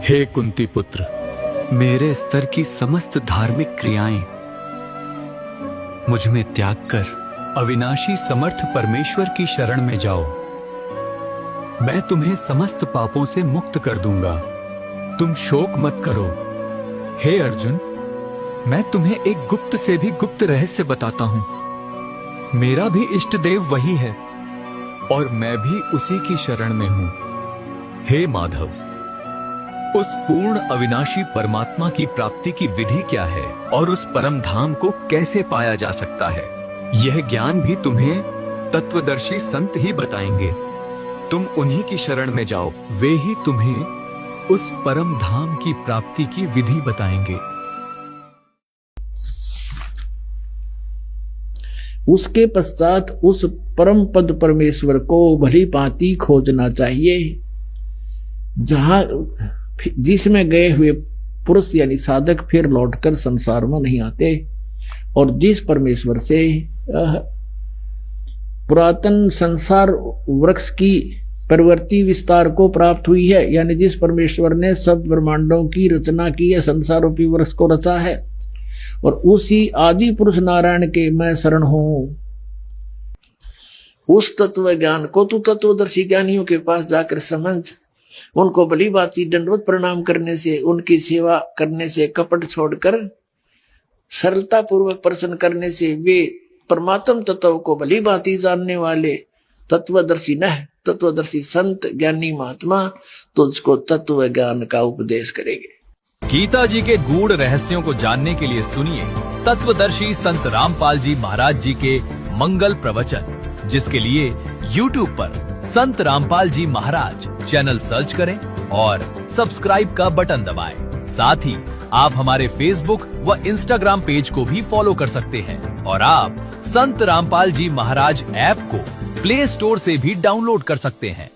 हे कुंती पुत्र, मेरे स्तर की समस्त धार्मिक क्रियाएं मुझ में त्याग कर अविनाशी समर्थ परमेश्वर की शरण में जाओ। मैं तुम्हें समस्त पापों से मुक्त कर दूंगा। तुम शोक मत करो। हे अर्जुन, मैं तुम्हें एक गुप्त से भी गुप्त रहस्य बताता हूं। मेरा भी इष्ट देव वही है और मैं भी उसी की शरण में हूं। हे माधव, उस पूर्ण अविनाशी परमात्मा की प्राप्ति की विधि क्या है और उस परम धाम को कैसे पाया जा सकता है, यह ज्ञान भी तुम्हें तत्वदर्शी संत ही बताएंगे। तुम उन्हीं की शरण में जाओ, वे ही तुम्हें उस परम धाम की प्राप्ति की विधि बताएंगे। उसके पश्चात उस परम पद परमेश्वर को भली भांति खोजना चाहिए, जहां जिसमें गए हुए पुरुष यानी साधक फिर लौटकर संसार में नहीं आते, और जिस परमेश्वर से पुरातन संसार वृक्ष की प्रवृत्ति विस्तार को प्राप्त हुई है, यानी जिस परमेश्वर ने सब ब्रह्मांडों की रचना की है, संसार रूपी वृक्ष को रचा है, और उसी आदि पुरुष नारायण के मैं शरण हूं। उस तत्व ज्ञान को तू तत्वदर्शी ज्ञानियों के पास जाकर समझ। उनको भली भांति दंडवत प्रणाम करने से, उनकी सेवा करने से, कपट छोड़कर सरलता पूर्वक प्रसन्न करने से वे परमात्म तत्व को भली भांति जानने वाले तत्वदर्शी न तत्वदर्शी संत ज्ञानी महात्मा तुझको तत्व ज्ञान का उपदेश करेंगे। गीता जी के गूढ़ रहस्यों को जानने के लिए सुनिए तत्वदर्शी संत रामपाल जी महाराज जी के मंगल प्रवचन, जिसके लिए YouTube पर संत रामपाल जी महाराज चैनल सर्च करें और सब्सक्राइब का बटन दबाएं। साथ ही आप हमारे Facebook व Instagram पेज को भी फॉलो कर सकते हैं और आप संत रामपाल जी महाराज ऐप को प्ले स्टोर से भी डाउनलोड कर सकते हैं।